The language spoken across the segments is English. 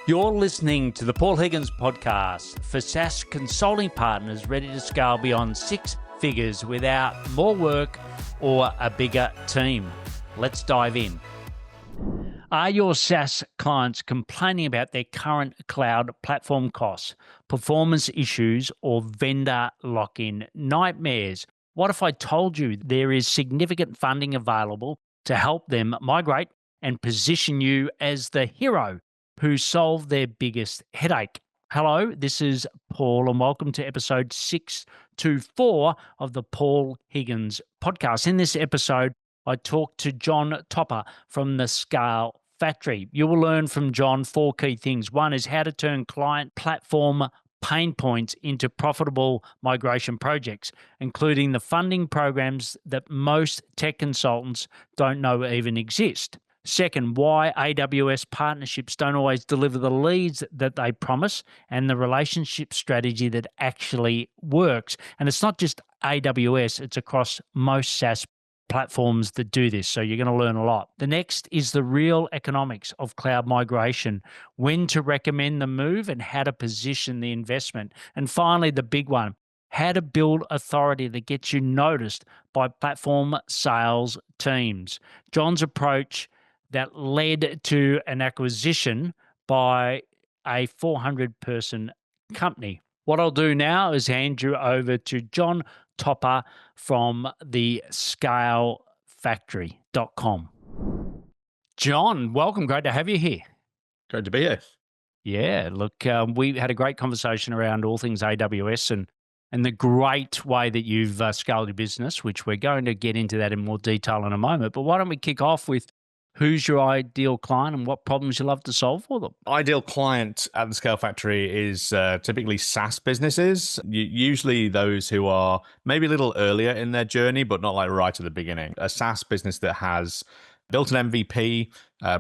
You're listening to the Paul Higgins podcast for SaaS consulting partners ready to scale beyond six figures without more work or a bigger team. Let's dive in. Are your SaaS clients complaining about their current cloud platform costs, performance issues, or vendor lock-in nightmares? What if I told you there is significant funding available to help them migrate and position you as the hero who solved their biggest headache? Hello, this is Paul, and welcome to episode 624 of the Paul Higgins podcast. In this episode, I talked to Jon Topper from the Scale Factory. You will learn from Jon four key things. One is how to turn client platform pain points into profitable migration projects, including the funding programs that most tech consultants don't know even exist. Second, why AWS partnerships don't always deliver the leads that they promise and the relationship strategy that actually works. And it's not just AWS, it's across most SaaS platforms that do this. So you're going to learn a lot. The next is the real economics of cloud migration, when to recommend the move and how to position the investment. And finally, the big one, how to build authority that gets you noticed by platform sales teams. Jon's approach that led to an acquisition by a 400-person company. What I'll do now is hand you over to Jon Topper from the scalefactory.com. Jon, welcome. Great to have you here. Great to be here. Yeah, look, we had a great conversation around all things AWS and the great way that you've scaled your business, which we're going to get into that in more detail in a moment. But why don't we kick off with who's your ideal client and what problems you love to solve for them? Ideal client at the Scale Factory is typically SaaS businesses, usually those who are maybe a little earlier in their journey, but not like right at the beginning. A SaaS business that has built an MVP,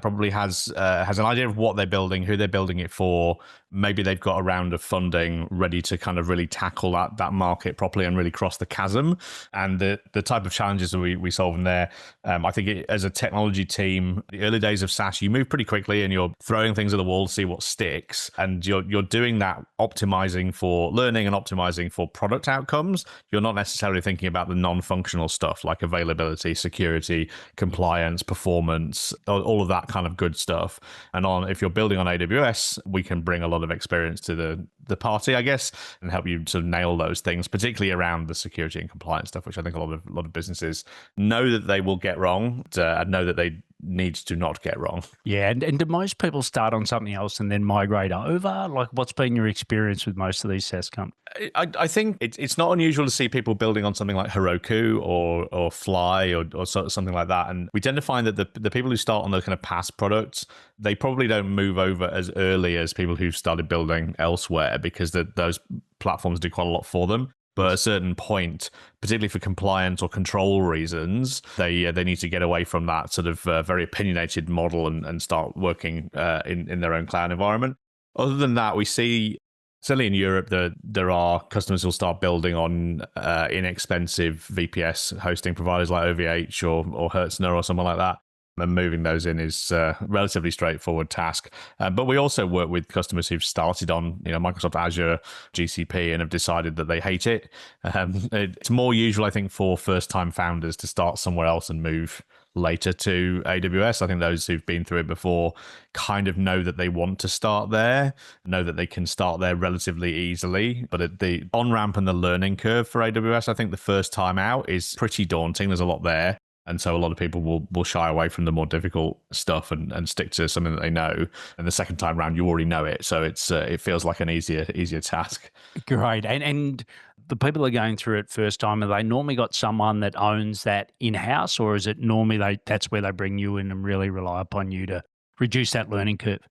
probably has an idea of what they're building, who they're building it for. Maybe they've got a round of funding ready to kind of really tackle that market properly and really cross the chasm. And the type of challenges that we solve in there, I think as a technology team, the early days of SaaS, you move pretty quickly and you're throwing things at the wall to see what sticks. And you're doing that optimizing for learning and optimizing for product outcomes. You're not necessarily thinking about the non-functional stuff like availability, security, compliance, performance, all of that kind of good stuff. And if you're building on AWS, we can bring a lot of experience to the party, I guess, and help you sort of nail those things, particularly around the security and compliance stuff, which I think a lot of businesses know that they will get wrong and know that they need to not get wrong. Yeah, and do most people start on something else and then migrate over? Like, what's been your experience with most of these SaaS companies? I think it's not unusual to see people building on something like Heroku or Fly or something like that. And we tend to find that the people who start on those kind of PaaS products, they probably don't move over as early as people who've started building elsewhere because those platforms do quite a lot for them. But at a certain point, particularly for compliance or control reasons, they need to get away from that sort of very opinionated model and start working in their own cloud environment. Other than that, we see, certainly in Europe, there are customers who'll start building on inexpensive VPS hosting providers like OVH or Hetzner or something like that. And moving those in is a relatively straightforward task. But we also work with customers who've started on Microsoft Azure, GCP, and have decided that they hate it. It's more usual, I think, for first-time founders to start somewhere else and move later to AWS. I think those who've been through it before kind of know that they want to start there, know that they can start there relatively easily. But at the on-ramp and the learning curve for AWS, I think the first time out is pretty daunting. There's a lot there. And so a lot of people will shy away from the more difficult stuff and stick to something that they know. And the second time round, you already know it. So it feels like an easier task. Great. And the people that are going through it first time, have they normally got someone that owns that in-house, or is it normally that's where they bring you in and really rely upon you to reduce that learning curve?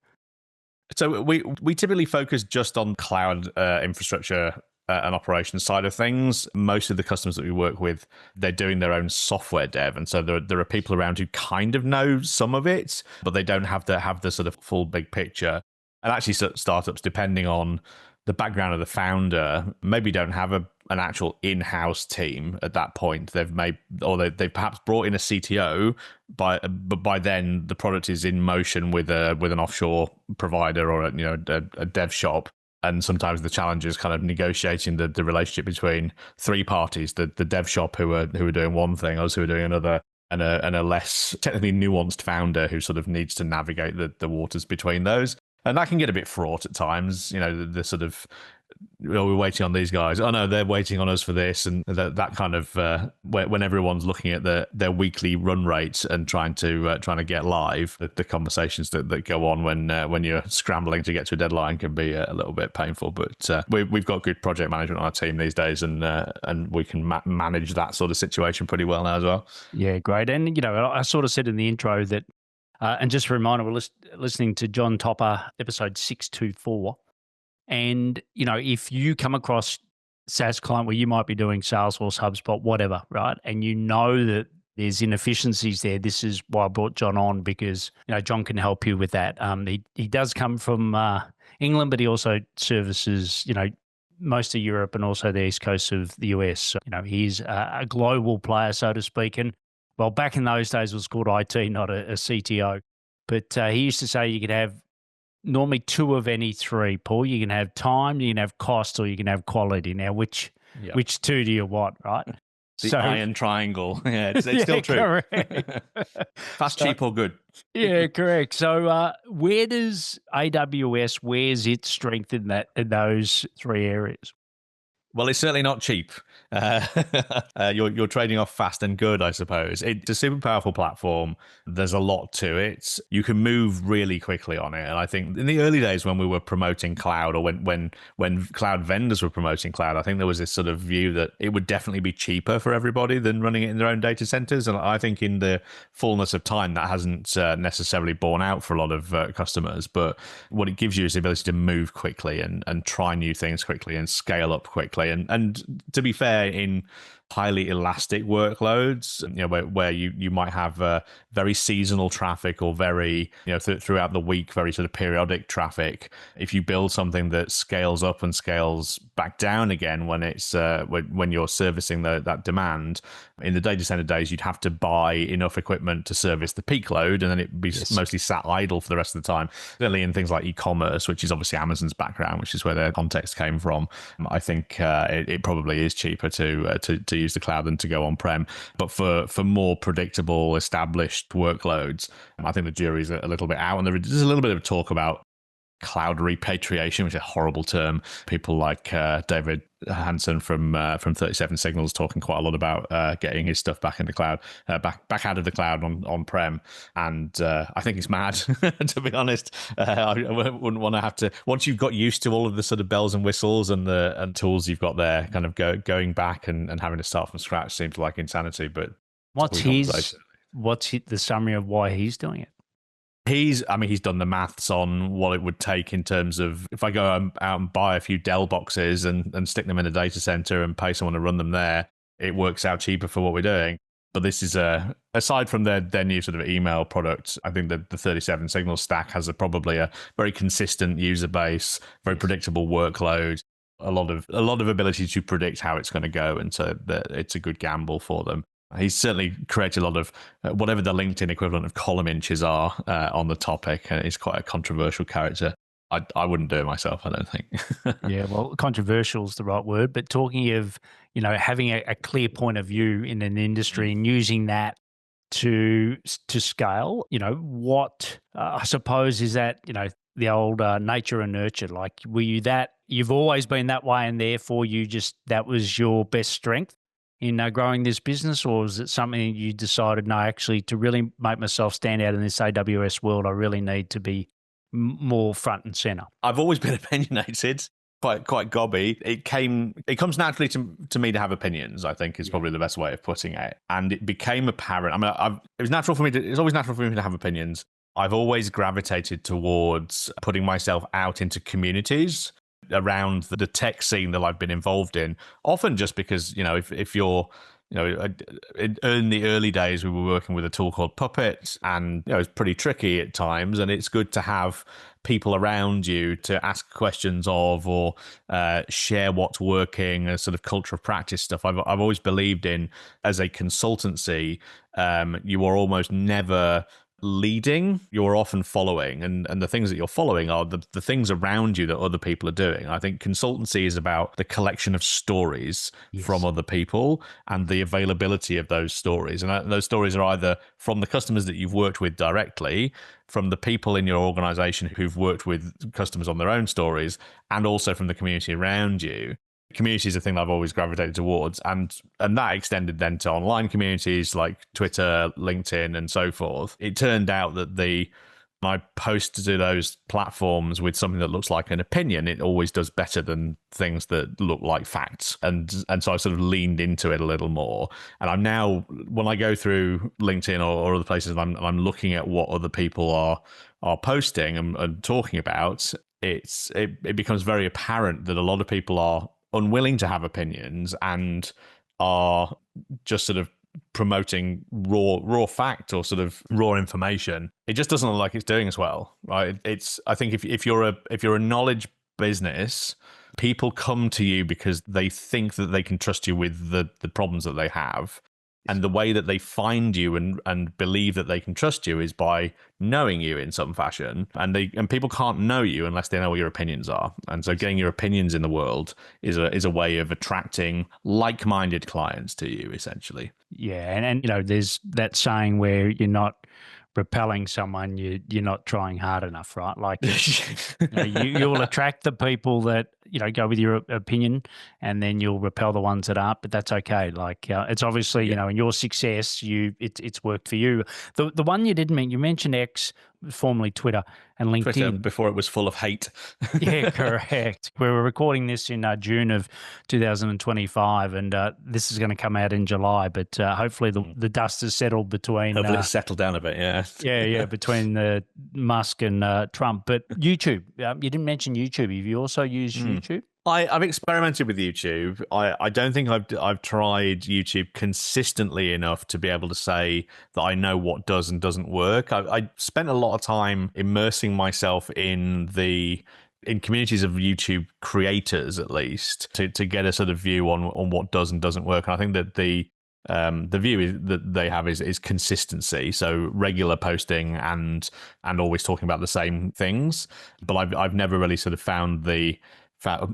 So we typically focus just on cloud infrastructure and operations side of things. Most of the customers that we work with, they're doing their own software dev, and so there are people around who kind of know some of it, but they don't have the sort of full big picture. And actually, startups, depending on the background of the founder, maybe don't have an actual in-house team at that point. They've perhaps brought in a CTO, but by then the product is in motion with an offshore provider or a dev shop. And sometimes the challenge is kind of negotiating the relationship between three parties: the dev shop who are doing one thing, us who are doing another, and a less technically nuanced founder who sort of needs to navigate the waters between those. And that can get a bit fraught at times. The sort of, we're waiting on these guys. Oh no, they're waiting on us for this, and that kind of when everyone's looking at their weekly run rates and trying to get live, the conversations that go on when you're scrambling to get to a deadline can be a little bit painful. But we've got good project management on our team these days, and we can manage that sort of situation pretty well now as well. Yeah, great. And I sort of said in the intro that. And just a reminder, we're listening to Jon Topper, episode 624. And, if you come across SaaS client where you might be doing Salesforce, HubSpot, whatever, right? And you know that there's inefficiencies there. This is why I brought Jon on, because, Jon can help you with that. He does come from England, but he also services, most of Europe and also the East Coast of the US. So, he's a global player, so to speak. And well, back in those days, it was called IT, not a CTO. But he used to say you could have normally two of any three, Paul. You can have time, you can have cost, or you can have quality. Now, which two do you want, right? The iron triangle. Yeah, it's still true. Correct. Fast, cheap, or good. Yeah, correct. So where does AWS, where's its strength in those three areas? Well, it's certainly not cheap. You're trading off fast and good, I suppose. It's a super powerful platform. There's a lot to it. You can move really quickly on it. And I think in the early days when we were promoting cloud, or when cloud vendors were promoting cloud, I think there was this sort of view that it would definitely be cheaper for everybody than running it in their own data centers. And I think in the fullness of time, that hasn't necessarily borne out for a lot of customers. But what it gives you is the ability to move quickly and try new things quickly and scale up quickly. And to be fair, in highly elastic workloads, where you might have very seasonal traffic or very, throughout the week, very sort of periodic traffic. If you build something that scales up and scales back down again when it's when you're servicing that demand, in the data center days, you'd have to buy enough equipment to service the peak load, and then it'd be mostly sat idle for the rest of the time. Certainly in things like e-commerce, which is obviously Amazon's background, which is where their context came from. I think it probably is cheaper to use the cloud than to go on-prem. But for more predictable, established workloads, I think the jury's a little bit out. And there's a little bit of talk about cloud repatriation, which is a horrible term. People like David Hansen from 37 Signals talking quite a lot about getting his stuff back in the cloud, back out of the cloud on-prem. And I think it's mad, to be honest. I wouldn't want to have to, once you've got used to all of the sort of bells and whistles and tools you've got there, kind of going back and having to start from scratch seems like insanity. But what's the summary of why he's doing it? He's done the maths on what it would take in terms of, if I go out and buy a few Dell boxes and stick them in a data center and pay someone to run them there, it works out cheaper for what we're doing. But this is aside from their new sort of email product, I think that the 37 Signals stack has probably a very consistent user base, very predictable workload, a lot of ability to predict how it's going to go, and so it's a good gamble for them. He's certainly created a lot of whatever the LinkedIn equivalent of column inches are on the topic. He's quite a controversial character. I wouldn't do it myself, I don't think. Yeah, well, controversial is the right word. But talking of, having a clear point of view in an industry and using that to scale, what I suppose is that, the old nature and nurture. Like, were you that, you've always been that way and therefore that was your best strength in growing this business, or is it something you decided, no, actually, to really make myself stand out in this AWS world, I really need to be more front and center? I've always been opinionated, quite gobby. It comes naturally to me to have opinions, I think is probably the best way of putting it. And it became apparent. I mean, it's always natural for me to have opinions. I've always gravitated towards putting myself out into communities around the tech scene that I've been involved in, often just because, if you're In the early days, we were working with a tool called Puppet, and it's pretty tricky at times. And it's good to have people around you to ask questions of, or share what's working, a sort of culture of practice stuff. I've always believed in, as a consultancy, you are almost never leading, you're often following, and the things that you're following are the things around you that other people are doing. I think consultancy is about the collection of stories from other people and the availability of those stories, and those stories are either from the customers that you've worked with directly, from the people in your organization who've worked with customers on their own stories, and also from the community around you. Community is a thing that I've always gravitated towards, and that extended then to online communities like Twitter, LinkedIn, and so forth. It turned out that when I post to those platforms with something that looks like an opinion, it always does better than things that look like facts. And so I sort of leaned into it a little more. And I'm now, when I go through LinkedIn or other places, and I'm looking at what other people are posting and talking about, it becomes very apparent that a lot of people are unwilling to have opinions and are just sort of promoting raw fact or sort of raw information. It just doesn't look like it's doing as well, right? I think if you're a knowledge business, people come to you because they think that they can trust you with the problems that they have. And the way that they find you and believe that they can trust you is by knowing you in some fashion. And people can't know you unless they know what your opinions are. And so getting your opinions in the world is a way of attracting like-minded clients to you, essentially. Yeah, and there's that saying where you're not repelling someone, you're not trying hard enough, right? Like you'll attract the people that go with your opinion, and then you'll repel the ones that aren't. But that's okay. Like it's obviously in your success, it's worked for you. The one you didn't mention, you mentioned X, formerly Twitter, and LinkedIn. Twitter, before it was full of hate. Yeah, correct. We were recording this in June of 2025, and this is going to come out in July. But hopefully the dust has settled between. Hopefully it's settled down a bit. Yeah. Yeah, between Musk and Trump. But YouTube, you didn't mention YouTube. Have you also used YouTube? I've experimented with YouTube. I don't think I've tried YouTube consistently enough to be able to say that I know what does and doesn't work. I spent a lot of time immersing myself in communities of YouTube creators, at least, to get a sort of view on what does and doesn't work. And I think that the view that they have is consistency, so regular posting and always talking about the same things. But I've never really sort of found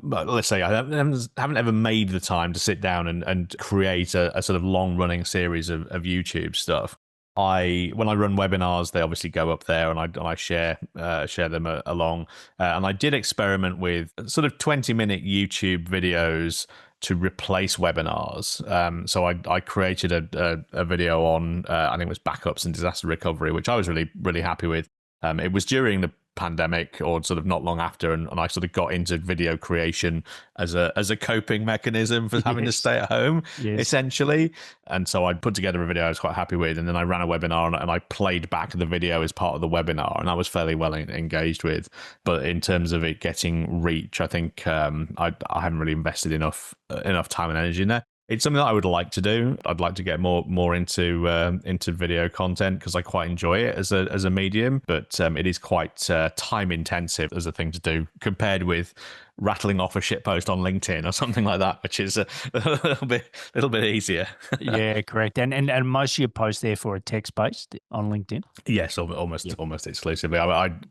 let's say I haven't ever made the time to sit down and create a sort of long running series of YouTube stuff. When I run webinars, they obviously go up there, and I share them along. And I did experiment with sort of 20-minute YouTube videos to replace webinars. So I created a video on I think it was backups and disaster recovery, which I was really, really happy with. It was during the pandemic, or sort of not long after, and I sort of got into video creation as a coping mechanism for having to stay at home, essentially. And so I put together a video I was quite happy with, and then I ran a webinar and I played back the video as part of the webinar, and I was fairly well engaged with. But in terms of it getting reach, I think I haven't really invested enough time and energy in there. It's something that I would like to do. I'd like to get more into video content, because I quite enjoy it as a medium, but it is quite time intensive as a thing to do, compared with rattling off a shitpost on LinkedIn or something like that, which is a little bit easier. Yeah, correct. And most of your posts therefore are text based on LinkedIn. Yes, almost exclusively.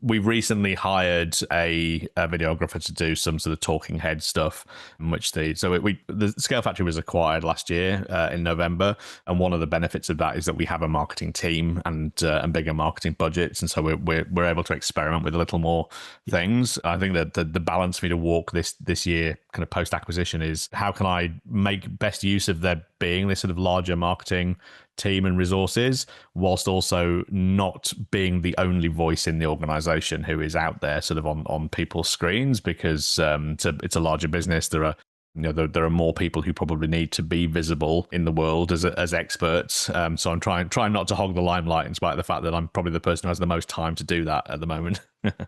We recently hired a videographer to do some sort of talking head stuff, the Scale Factory was acquired last year in November, and one of the benefits of that is that we have a marketing team and bigger marketing budgets, and so we're able to experiment with a little more things. I think that the balance for me to walk this year, kind of post acquisition, is how can I make best use of there being this sort of larger marketing team and resources, whilst also not being the only voice in the organization who is out there sort of on people's screens, because it's a larger business. There are There are more people who probably need to be visible in the world as experts. So I'm trying not to hog the limelight, in spite of the fact that I'm probably the person who has the most time to do that at the moment.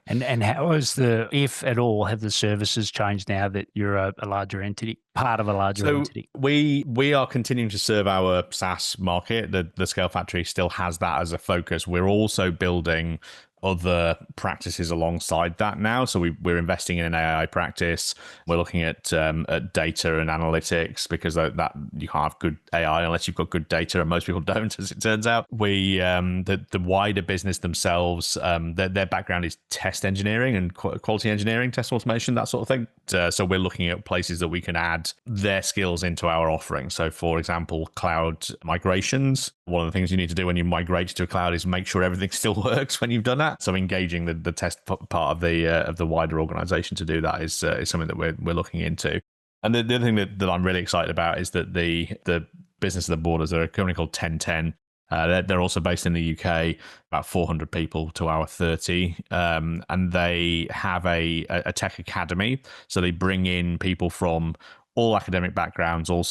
And how is if at all, have the services changed now that you're a larger entity, part of a larger entity? We are continuing to serve our SaaS market. The Scale Factory still has that as a focus. We're also building other practices alongside that now. So we're investing in an AI practice. We're looking at data and analytics, because that you can't have good AI unless you've got good data, and most people don't, as it turns out. We the wider business themselves, their background is test engineering and quality engineering, test automation, that sort of thing. So we're looking at places that we can add their skills into our offering. So, for example, cloud migrations. One of the things you need to do when you migrate to a cloud is make sure everything still works when you've done that. So engaging the test part of the wider organization to do that is something that we're looking into. And the other thing that I'm really excited about is that the business of the borders are a company called 1010. They're also based in the UK, about 400 people to our 30, and they have a tech academy. So they bring in people from all academic backgrounds, all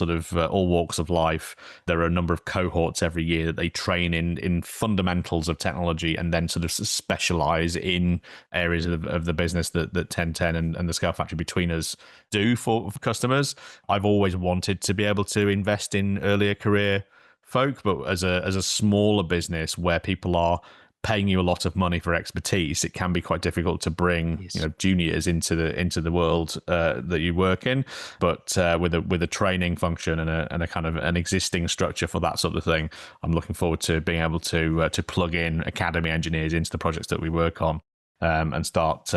walks of life. There are a number of cohorts every year that they train in fundamentals of technology, and then sort of specialize in areas of the business that 1010 and the Scale Factory between us do for customers. I've always wanted to be able to invest in earlier career folk, but as a smaller business where people are paying you a lot of money for expertise, it can be quite difficult to bring juniors into the world that you work in. But with a training function and a kind of an existing structure for that sort of thing, I'm looking forward to being able to plug in academy engineers into the projects that we work on. And start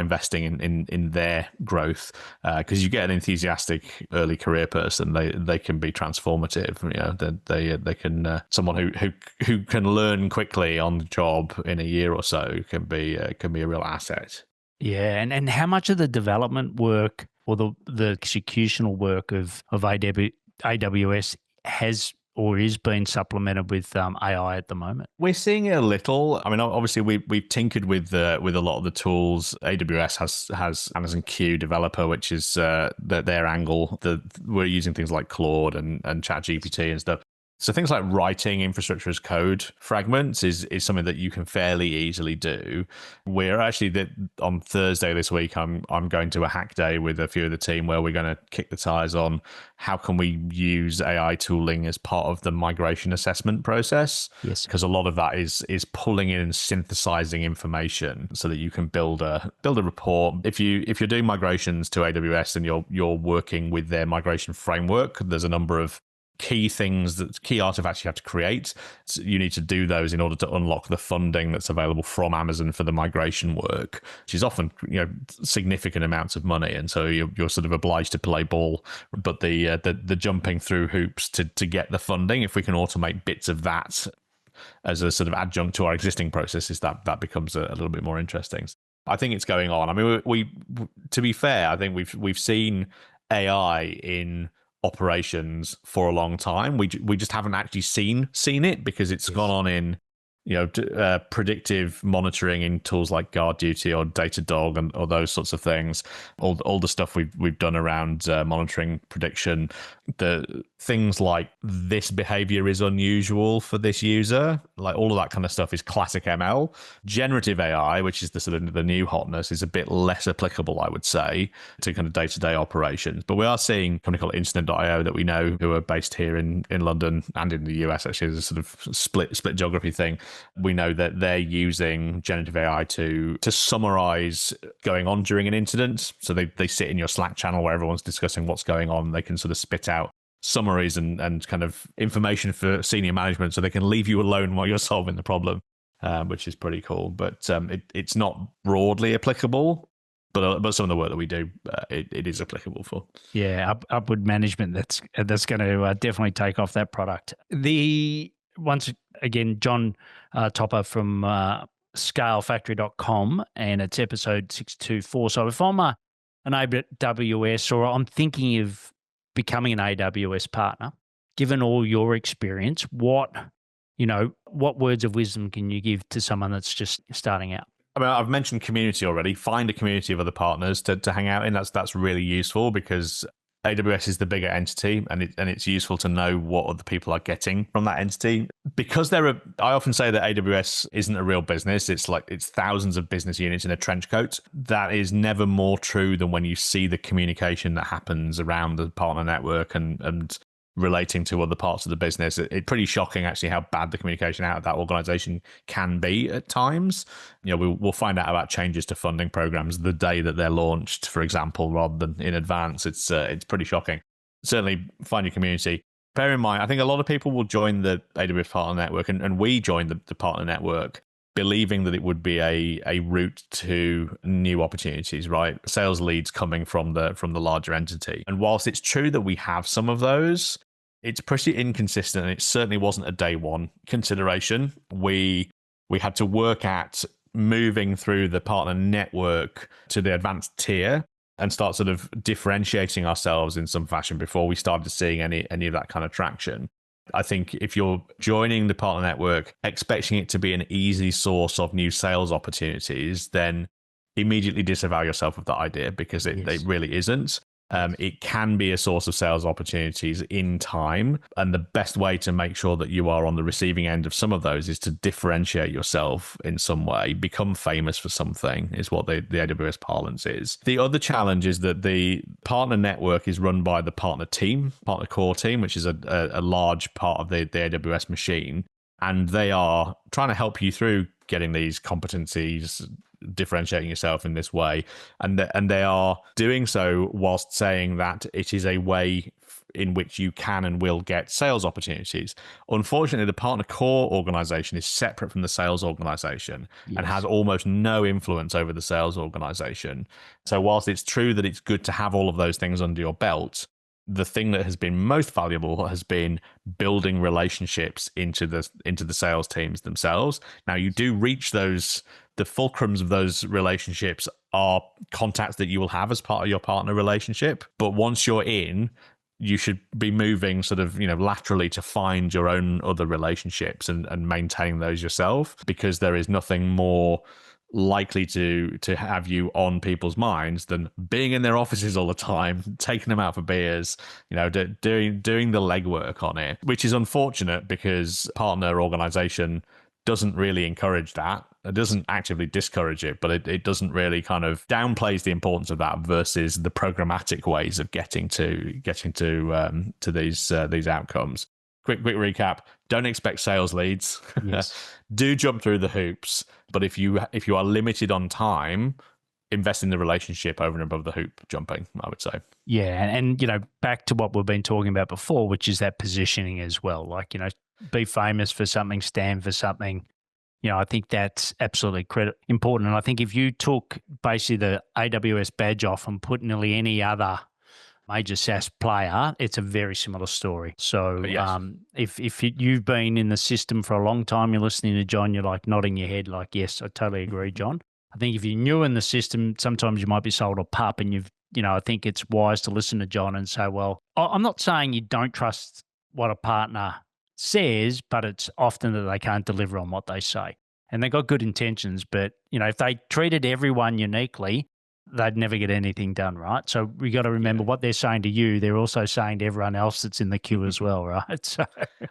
investing in their growth, because you get an enthusiastic early career person, they can be transformative. They can someone who can learn quickly on the job in a year or so can be a real asset. Yeah, and how much of the development work or the executional work of AWS has or is being supplemented with AI at the moment? We're seeing it a little. I mean, obviously, we've tinkered with a lot of the tools. AWS has Amazon Q Developer, which is their angle. We're using things like Claude and ChatGPT and stuff. So things like writing infrastructure as code fragments is something that you can fairly easily do. We're actually on Thursday this week, I'm going to a hack day with a few of the team where we're going to kick the tires on how can we use AI tooling as part of the migration assessment process. Yes, because a lot of that is pulling in and synthesizing information so that you can build a report. If you're doing migrations to AWS and you're working with their migration framework, there's a number of key artifacts you have to create. So you need to do those in order to unlock the funding that's available from Amazon for the migration work, which is often significant amounts of money, and so you're sort of obliged to play ball. But the jumping through hoops to get the funding, if we can automate bits of that as a sort of adjunct to our existing processes, that becomes a little bit more interesting. I think it's going on. I mean, we to be fair, I think we've seen AI in operations for a long time. We just haven't actually seen it because it's gone on in predictive monitoring in tools like GuardDuty or Datadog or those sorts of things. All the stuff we've done around monitoring prediction. The things like this behavior is unusual for this user, like all of that kind of stuff is classic ML. Generative AI, which is the sort of the new hotness, is a bit less applicable, I would say, to kind of day-to-day operations. But we are seeing a company called Incident.io that we know, who are based here in London and in the US, actually, as a sort of split geography thing. We know that they're using generative AI to summarize going on during an incident. So they sit in your Slack channel where everyone's discussing what's going on. They can sort of spit out summaries and kind of information for senior management so they can leave you alone while you're solving the problem, which is pretty cool. But it's not broadly applicable. But some of the work that we do, it is applicable for. Yeah, upward management, that's going to definitely take off that product. Once again, Jon Topper from scalefactory.com, and it's episode 624. So if I'm an AWS, or I'm thinking of becoming an AWS partner, given all your experience, what words of wisdom can you give to someone that's just starting out? I mean, I've mentioned community already. Find a community of other partners to hang out in. That's really useful, because AWS is the bigger entity, and it's useful to know what other people are getting from that entity. Because I often say that AWS isn't a real business. It's thousands of business units in a trench coat. That is never more true than when you see the communication that happens around the partner network and relating to other parts of the business. It's pretty shocking, actually, how bad the communication out of that organization can be at times. We'll find out about changes to funding programs the day that they're launched, for example, rather than in advance. It's pretty shocking. Certainly find your community. Bear in mind, I think a lot of people will join the AWS Partner Network, and we joined the Partner Network believing that it would be a route to new opportunities, right? Sales leads coming from the larger entity. And whilst it's true that we have some of those, it's pretty inconsistent, and it certainly wasn't a day one consideration. We had to work at moving through the partner network to the advanced tier and start sort of differentiating ourselves in some fashion before we started seeing any of that kind of traction. I think if you're joining the partner network expecting it to be an easy source of new sales opportunities, then immediately disavow yourself of that idea, because it really isn't. It can be a source of sales opportunities in time. And the best way to make sure that you are on the receiving end of some of those is to differentiate yourself in some way, become famous for something, is what the AWS parlance is. The other challenge is that the partner network is run by the partner core team, which is a large part of the AWS machine. And they are trying to help you through getting these competencies, differentiating yourself in this way, and they are doing so whilst saying that it is a way in which you can and will get sales opportunities. Unfortunately, the partner core organization is separate from the sales organization and has almost no influence over the sales organization. So whilst it's true that it's good to have all of those things under your belt, the thing that has been most valuable has been building relationships into the sales teams themselves. Now, you do reach those. The fulcrums of those relationships are contacts that you will have as part of your partner relationship. But once you're in, you should be moving sort of, laterally to find your own other relationships and maintain those yourself, because there is nothing more likely to have you on people's minds than being in their offices all the time, taking them out for beers, doing the legwork on it, which is unfortunate because partner organization doesn't really encourage that. It doesn't actively discourage it, but it doesn't really kind of downplays the importance of that versus the programmatic ways of getting to these outcomes. Quick recap: don't expect sales leads. Yes. Do jump through the hoops, but if you are limited on time, invest in the relationship over and above the hoop jumping, I would say. Yeah, and back to what we've been talking about before, which is that positioning as well. Like, be famous for something, stand for something. I think that's absolutely important. And I think if you took basically the AWS badge off and put nearly any other major SaaS player, it's a very similar story. So yes. If you've been in the system for a long time, you're listening to John, you're like nodding your head like, yes, I totally agree, John. I think if you're new in the system, sometimes you might be sold a pup, and I think it's wise to listen to John and say, well, I'm not saying you don't trust what a partner says, but it's often that they can't deliver on what they say. And they've got good intentions, but if they treated everyone uniquely, they'd never get anything done, right? So we got to remember what they're saying to you, they're also saying to everyone else that's in the queue as well, right? So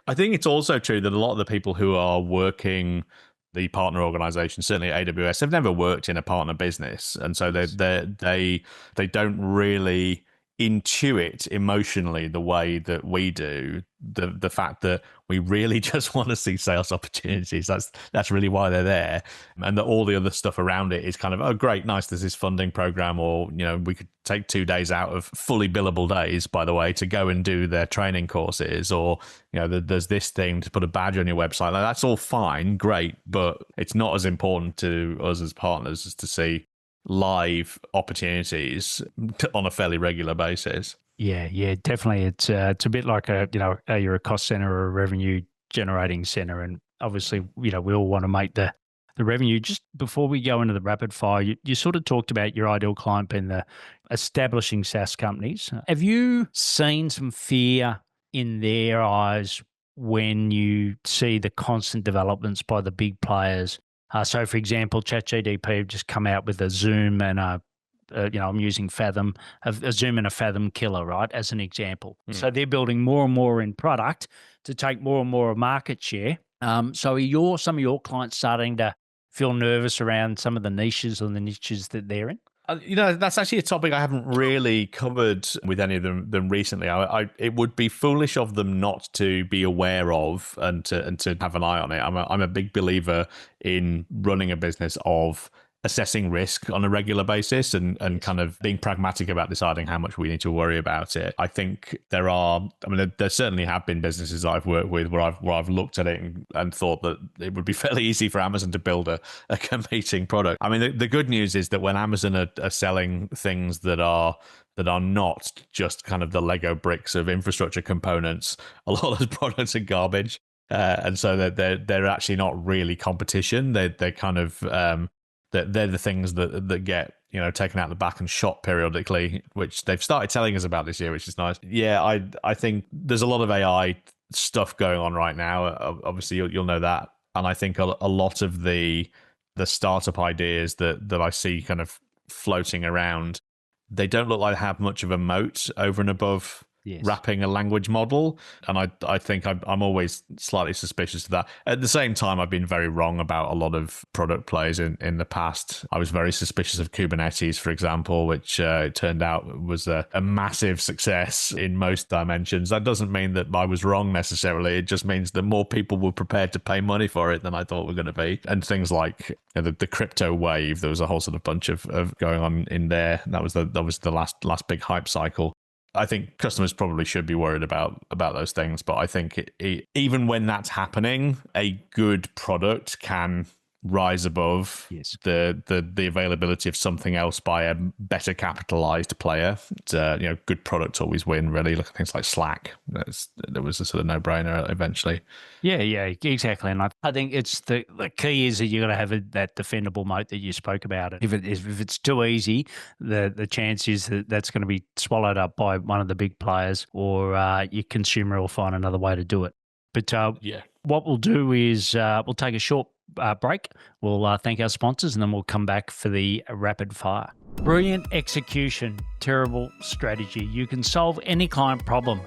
I think it's also true that a lot of the people who are working the partner organization, certainly AWS, have never worked in a partner business, and so they don't really intuit emotionally the way that we do the fact that we really just want to see sales opportunities. That's really why they're there, and that all the other stuff around it is kind of, oh great, nice, there's this funding program, or we could take 2 days out of fully billable days, by the way, to go and do their training courses, or there's this thing to put a badge on your website. Like, that's all fine, great, but it's not as important to us as partners as to see live opportunities on a fairly regular basis. Yeah, definitely. It's a bit like you're a cost center or a revenue generating center, and obviously we all want to make the revenue. Just before we go into the rapid fire, you sort of talked about your ideal client being the establishing SaaS companies. Have you seen some fear in their eyes when you see the constant developments by the big players? So, for example, ChatGPT have just come out with a Zoom and a I'm using Fathom, a Zoom and a Fathom killer, right, as an example. So they're building more and more in product to take more and more of market share. So are some of your clients starting to feel nervous around some of the niches or the niches that they're in? That's actually a topic I haven't really covered with any of them recently. It would be foolish of them not to be aware of and to have an eye on it. I'm a big believer in running a business of assessing risk on a regular basis and kind of being pragmatic about deciding how much we need to worry about it. I think there certainly have been businesses I've worked with where I've looked at it and thought that it would be fairly easy for Amazon to build a competing product. I mean, the good news is that when Amazon are selling things that are not just kind of the Lego bricks of infrastructure components, a lot of those products are garbage. And so they're actually not really competition. They're kind of they're the things that get taken out the back and shot periodically, which they've started telling us about this year, which is nice. Yeah, I think there's a lot of AI stuff going on right now. Obviously, you'll know that, and I think a lot of the startup ideas that I see kind of floating around, they don't look like they have much of a moat over and above wrapping a language model. And I think I'm always slightly suspicious of that. At the same time, I've been very wrong about a lot of product plays in the past. I was very suspicious of Kubernetes, for example, which it turned out was a massive success in most dimensions. That doesn't mean that I was wrong necessarily. It just means that more people were prepared to pay money for it than I thought were going to be. And things like the crypto wave, there was a whole sort of bunch of going on in there. That was the last big hype cycle. I think customers probably should be worried about those things, but I think even when that's happening, a good product can rise above the availability of something else by a better capitalized player. Good products always win, really. Look at things like Slack. There was a sort of no-brainer eventually. Yeah, exactly. And I think it's the key is that you got to have that defendable moat that you spoke about. If it's too easy, the chance is that that's going to be swallowed up by one of the big players, or your consumer will find another way to do it. But what we'll do is we'll take a short break. We'll thank our sponsors, and then we'll come back for the rapid fire. Brilliant execution, terrible strategy. You can solve any client problem,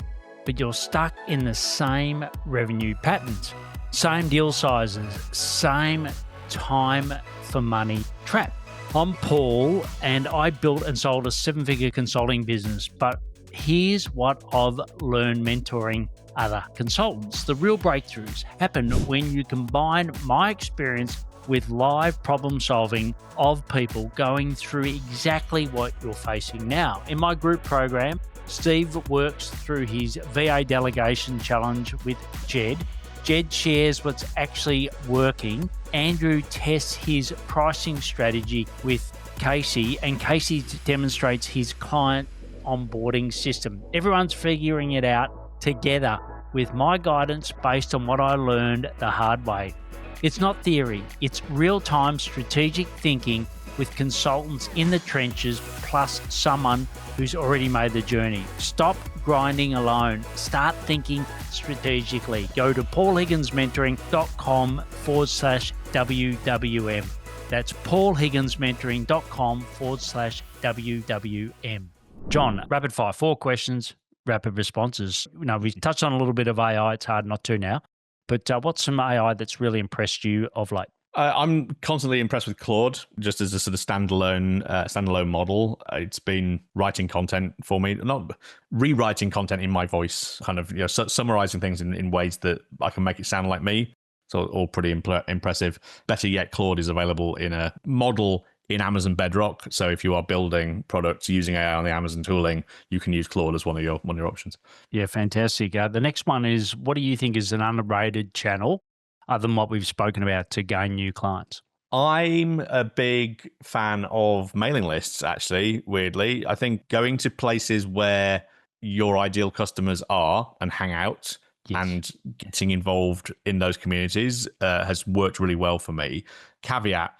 but you're stuck in the same revenue patterns, same deal sizes, same time for money trap. I'm Paul, and I built and sold a 7-figure consulting business, but here's what I've learned mentoring other consultants. The real breakthroughs happen when you combine my experience with live problem solving of people going through exactly what you're facing now. In my group program, Steve works through his VA delegation challenge with Jed. Jed shares what's actually working. Andrew tests his pricing strategy with Casey, and Casey demonstrates his client onboarding system. Everyone's figuring it out together with my guidance based on what I learned the hard way. It's not theory, it's real-time strategic thinking with consultants in the trenches plus someone who's already made the journey. Stop grinding alone. Start thinking strategically. Go to paulhigginsmentoring.com/WWM. That's paulhigginsmentoring.com/WWM. John, rapid fire, 4 questions, rapid responses. We touched on a little bit of AI. It's hard not to now. But what's some AI that's really impressed you of late? I'm constantly impressed with Claude, just as a sort of standalone model. It's been writing content for me, not rewriting content in my voice, kind of summarizing things in ways that I can make it sound like me. So all pretty impressive. Better yet, Claude is available in a model in Amazon Bedrock. So if you are building products using AI on the Amazon tooling, you can use Claude as one of your options. Yeah, fantastic. The next one is, what do you think is an underrated channel other than what we've spoken about to gain new clients? I'm a big fan of mailing lists, actually, weirdly. I think going to places where your ideal customers are and hang out and getting involved in those communities has worked really well for me. Caveat,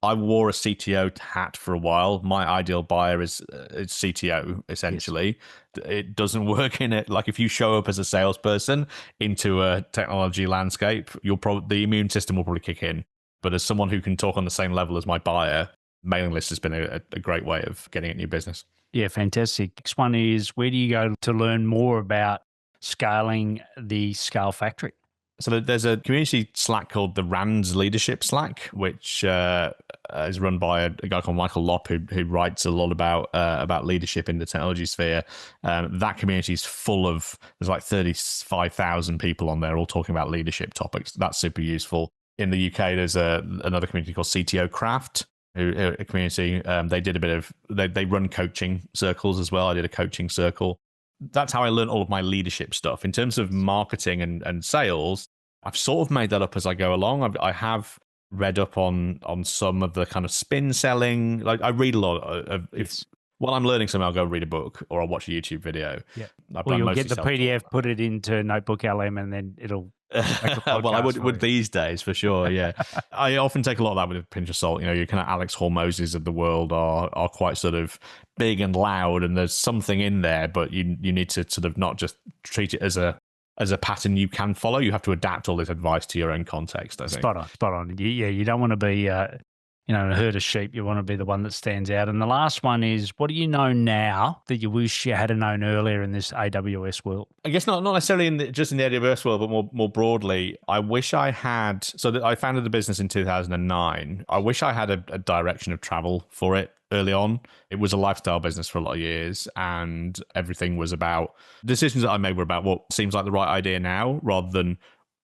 I wore a CTO hat for a while. My ideal buyer is CTO, essentially. Yes. It doesn't work in it. Like if you show up as a salesperson into a technology landscape, the immune system will probably kick in. But as someone who can talk on the same level as my buyer, mailing list has been a great way of getting at new business. Yeah, fantastic. Next one is, where do you go to learn more about scaling the Scale Factory? So there's a community Slack called the RANDS Leadership Slack, which is run by a guy called Michael Lopp, who writes a lot about leadership in the technology sphere. That community is full of, there's like 35,000 people on there all talking about leadership topics. That's super useful. In the UK, there's another community called CTO Craft, a community. They did a bit of, they run coaching circles as well. I did a coaching circle. That's how I learned all of my leadership stuff. In terms of marketing and sales, I've sort of made that up as I go along. I have read up on some of the kind of spin selling. Like I read a lot of, while I'm learning something, I'll go read a book or I'll watch a YouTube video. Yeah. Well, you'll get the PDF, put it into Notebook LM, and then it'll well, I would these days for sure. Yeah, I often take a lot of that with a pinch of salt. You know, your kind of Alex Hormozes of the world are quite sort of big and loud, and there's something in there, but you need to sort of not just treat it as a pattern you can follow. You have to adapt all this advice to your own context. I think spot on. Yeah, you don't want to be a herd of sheep. You want to be the one that stands out. And the last one is, what do you know now that you wish you had known earlier in this AWS world? I guess not necessarily just in the AWS world, but more broadly. I wish I had. So I founded the business in 2009. I wish I had a direction of travel for it early on. It was a lifestyle business for a lot of years, and everything was about decisions that I made were about what seems like the right idea now, rather than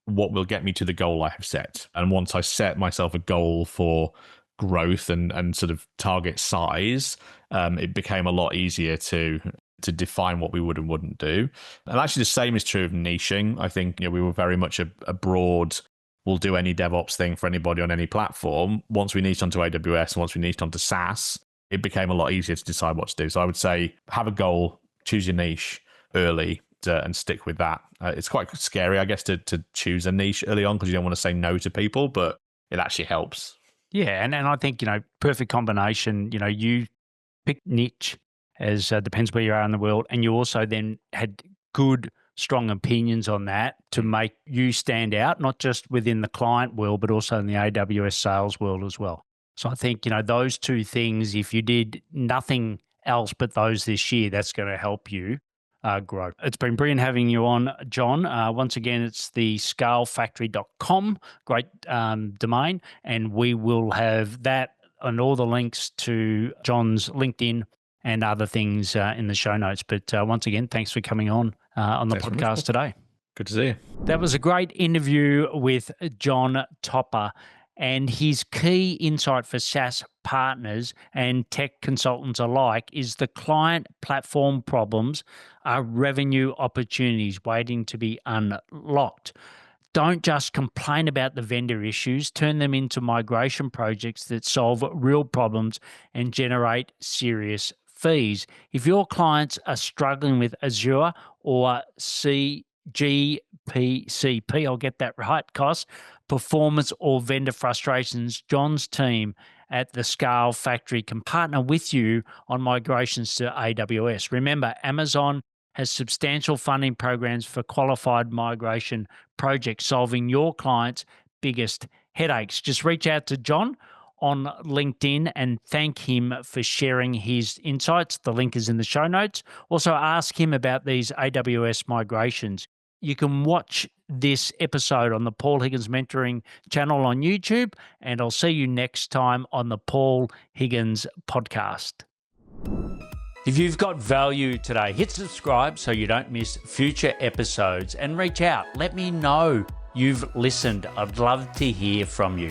what will get me to the goal I have set. And once I set myself a goal for growth and sort of target size, it became a lot easier to define what we would and wouldn't do. And actually the same is true of niching. I think we were very much a broad, we'll do any DevOps thing for anybody on any platform. Once we niched onto AWS, once we niched onto SaaS, it became a lot easier to decide what to do. So I would say have a goal, choose your niche early, and stick with that. It's quite scary, I guess, to choose a niche early on because you don't want to say no to people, but it actually helps. Yeah, and I think, perfect combination, you pick niche as depends where you are in the world, and you also then had good, strong opinions on that to make you stand out, not just within the client world, but also in the AWS sales world as well. So I think, those two things, if you did nothing else but those this year, that's going to help you grow. It's been brilliant having you on, Jon. Once again, it's the scalefactory.com, great domain, and we will have that and all the links to Jon's LinkedIn and other things in the show notes. But once again, thanks for coming on the podcast today. Good to see you. That was a great interview with Jon Topper. And his key insight for SaaS partners and tech consultants alike is the client platform problems are revenue opportunities waiting to be unlocked. Don't just complain about the vendor issues, turn them into migration projects that solve real problems and generate serious fees. If your clients are struggling with Azure or GPCP, I'll get that right, costs, performance or vendor frustrations, Jon's team at the Scale Factory can partner with you on migrations to AWS. Remember, Amazon has substantial funding programs for qualified migration projects, solving your clients' biggest headaches. Just reach out to Jon on LinkedIn and thank him for sharing his insights. The link is in the show notes. Also, ask him about these AWS migrations. You can watch this episode on the Paul Higgins Mentoring channel on YouTube, and I'll see you next time on the Paul Higgins podcast. If you've got value today, hit subscribe so you don't miss future episodes, and reach out. Let me know you've listened. I'd love to hear from you.